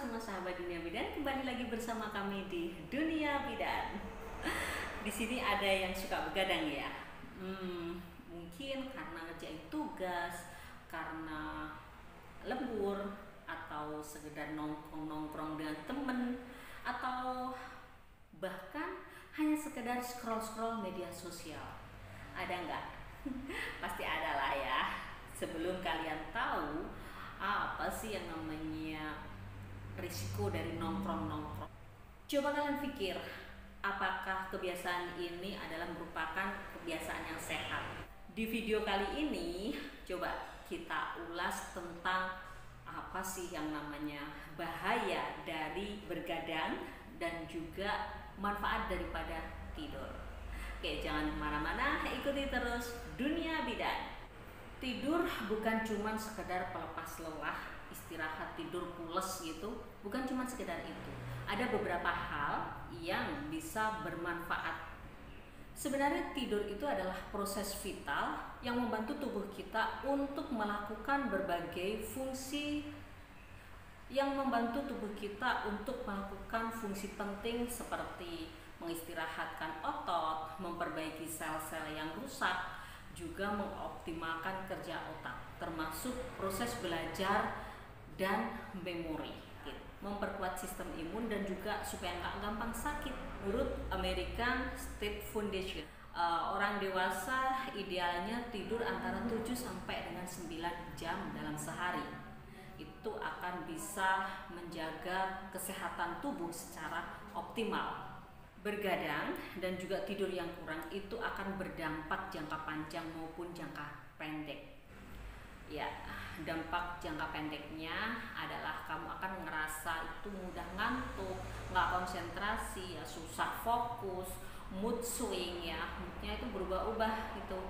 semua sahabat Dunia Bidan, kembali lagi bersama kami di Dunia Bidan. Di sini ada yang suka begadang ya. Mungkin karena ngerjain tugas, karena lembur, atau sekedar nongkrong-nongkrong dengan temen, atau bahkan hanya sekedar scroll-scroll media sosial. Ada nggak? Pasti ada lah ya. Sebelum kalian tahu apa sih yang namanya risiko dari nongkrong-nongkrong, coba kalian pikir, apakah kebiasaan ini adalah merupakan kebiasaan yang sehat? Di video kali ini coba kita ulas tentang apa sih yang namanya bahaya dari bergadang dan juga manfaat daripada tidur. Oke, jangan kemana-mana, ikuti terus Dunia Bidan. Tidur bukan cuma sekedar pelepas lelah, istirahat tidur pules gitu, bukan cuma sekedar itu. Ada beberapa hal yang bisa bermanfaat. Sebenarnya tidur itu adalah proses vital yang membantu tubuh kita untuk melakukan berbagai fungsi, yang membantu tubuh kita untuk melakukan fungsi penting seperti mengistirahatkan otot, memperbaiki sel-sel yang rusak, juga mengoptimalkan kerja otak, termasuk proses belajar dan memori, memperkuat sistem imun dan juga supaya nggak gampang sakit. Menurut American State Foundation, orang dewasa idealnya tidur antara 7 sampai dengan 9 jam dalam sehari. Itu akan bisa menjaga kesehatan tubuh secara optimal. Bergadang dan juga tidur yang kurang itu akan berdampak jangka panjang maupun jangka pendek. Ya, dampak jangka pendeknya adalah kamu akan ngerasa itu mudah ngantuk, nggak konsentrasi, ya susah fokus, mood swing ya, moodnya itu berubah-ubah gitu.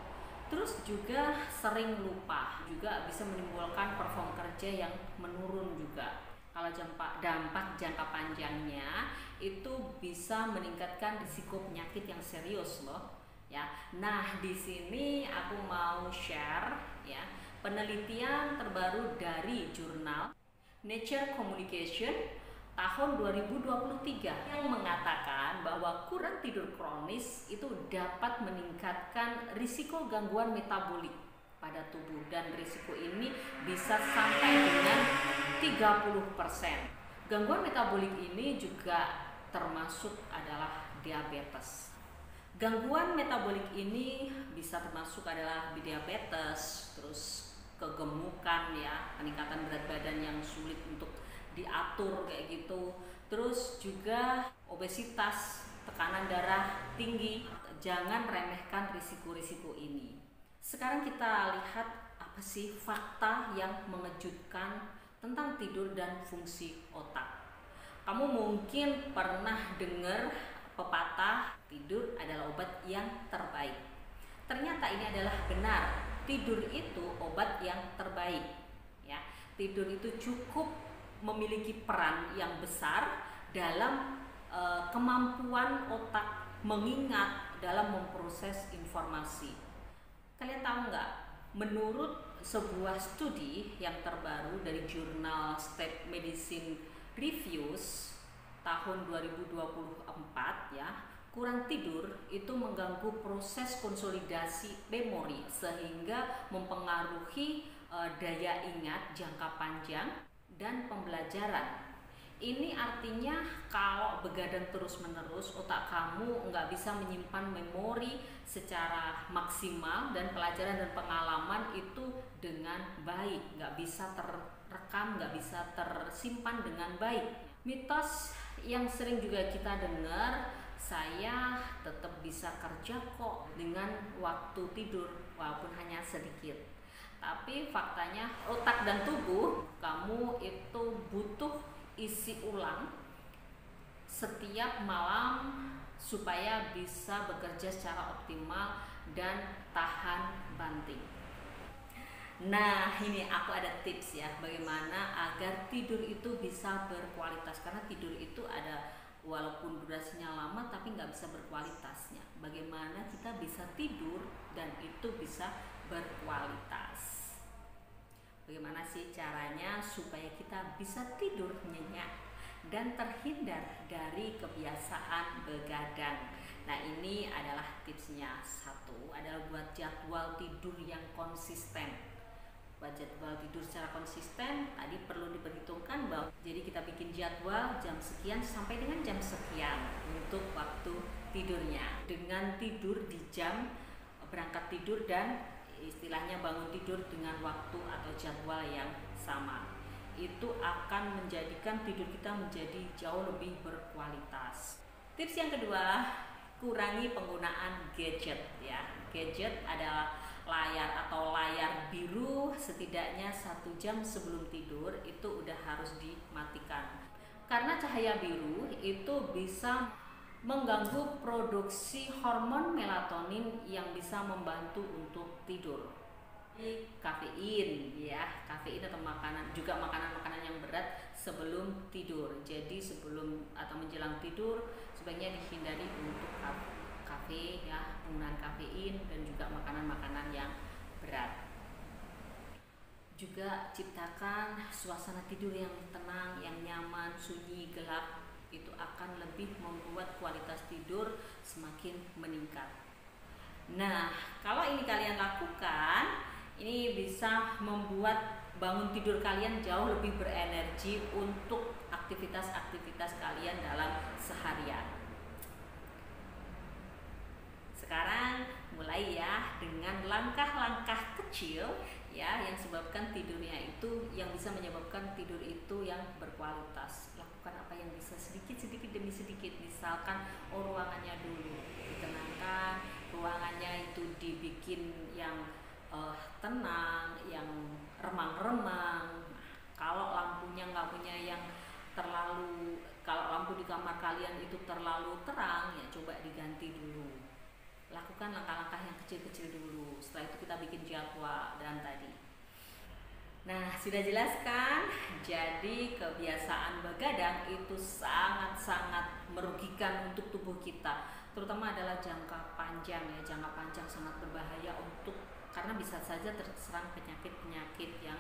Terus juga sering lupa, juga bisa menimbulkan perform kerja yang menurun juga. Kalau dampak jangka panjangnya itu bisa meningkatkan risiko penyakit yang serius loh ya. Nah, di sini aku mau share ya penelitian terbaru dari jurnal Nature Communication tahun 2023 yang mengatakan bahwa kurang tidur kronis itu dapat meningkatkan risiko gangguan metabolik pada tubuh, dan risiko ini bisa sampai dengan 30%. Gangguan metabolik ini juga termasuk adalah diabetes. Gangguan metabolik ini bisa termasuk adalah diabetes, terus kegemukan ya, peningkatan berat badan yang sulit untuk diatur kayak gitu. Terus juga obesitas, tekanan darah tinggi. Jangan remehkan risiko-risiko ini. Sekarang kita lihat apa sih fakta yang mengejutkan tentang tidur dan fungsi otak. Kamu mungkin pernah dengar pepatah tidur adalah obat yang terbaik. Ternyata ini adalah benar. Tidur itu obat yang terbaik. Ya, tidur itu cukup memiliki peran yang besar dalam kemampuan otak mengingat, dalam memproses informasi. Kalian tahu nggak? Menurut sebuah studi yang terbaru dari jurnal State Medicine Reviews tahun 2024 ya, kurang tidur itu mengganggu proses konsolidasi memori sehingga mempengaruhi daya ingat jangka panjang dan pembelajaran. Ini artinya kalau begadang terus-menerus, otak kamu nggak bisa menyimpan memori secara maksimal, dan pelajaran dan pengalaman itu dengan baik, nggak bisa terekam, nggak bisa tersimpan dengan baik. Mitos yang sering juga kita dengar, saya tetap bisa kerja kok dengan waktu tidur walaupun hanya sedikit. Tapi faktanya otak dan tubuh kamu itu butuh isi ulang setiap malam supaya bisa bekerja secara optimal dan tahan banting. Nah, ini aku ada tips ya bagaimana agar tidur itu bisa berkualitas, karena tidur itu ada walaupun durasinya lama tapi nggak bisa berkualitasnya. Bagaimana kita bisa tidur dan itu bisa berkualitas. Bagaimana sih caranya supaya kita bisa tidur nyenyak dan terhindar dari kebiasaan begadang. Nah, ini adalah tipsnya. Satu adalah buat jadwal tidur yang konsisten. Buat jadwal tidur secara konsisten tadi perlu diperhitungkan bahwa jadi kita bikin jadwal jam sekian sampai dengan jam sekian untuk waktu tidurnya, dengan tidur di jam berangkat tidur dan istilahnya bangun tidur dengan waktu atau jadwal yang sama. Itu akan menjadikan tidur kita menjadi jauh lebih berkualitas. Tips yang kedua, kurangi penggunaan gadget ya. Gadget adalah layar biru setidaknya 1 jam sebelum tidur itu udah harus dimatikan. Karena cahaya biru itu bisa mengganggu produksi hormon melatonin yang bisa membantu untuk tidur. Kafein ya, kafein atau makanan-makanan yang berat sebelum tidur. Jadi sebelum atau menjelang tidur sebaiknya dihindari untuk kafe ya, penggunaan kafein dan juga makanan-makanan yang berat. Juga ciptakan suasana tidur yang tenang, yang nyaman, sunyi, gelap. Itu akan lebih membuat kualitas tidur semakin meningkat. Nah, kalau ini kalian lakukan, ini bisa membuat bangun tidur kalian jauh lebih berenergi untuk aktivitas-aktivitas kalian dalam seharian. Sekarang mulai ya dengan langkah-langkah kecil ya yang bisa menyebabkan tidur itu yang berkualitas. Lakukan apa yang bisa sedikit demi sedikit. Misalkan ruangannya dulu ditenangkan, ruangannya itu dibikin yang tenang, yang remang-remang. Kalau lampu di kamar kalian itu terlalu terang, ya coba diganti dulu. Lakukan langkah-langkah yang kecil-kecil dulu. Setelah itu kita bikin jadwal dan tadi. Nah, sudah jelas kan? Jadi kebiasaan begadang itu sangat-sangat merugikan untuk tubuh kita. Terutama adalah jangka panjang ya. Jangka panjang sangat berbahaya karena bisa saja terserang penyakit-penyakit yang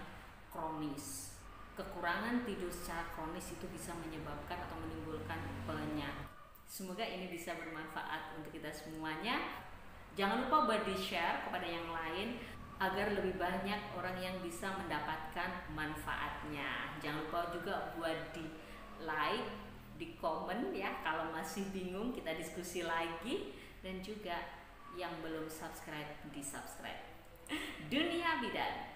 kronis. Kekurangan tidur secara kronis itu bisa menyebabkan atau menimbulkan penyakit. Semoga ini bisa bermanfaat untuk kita semuanya. Jangan lupa buat di-share kepada yang lain agar lebih banyak orang yang bisa mendapatkan manfaatnya. Jangan lupa juga buat di-like, di-komen ya. Kalau masih bingung kita diskusi lagi, dan juga yang belum subscribe di-subscribe. Dunia Bidan.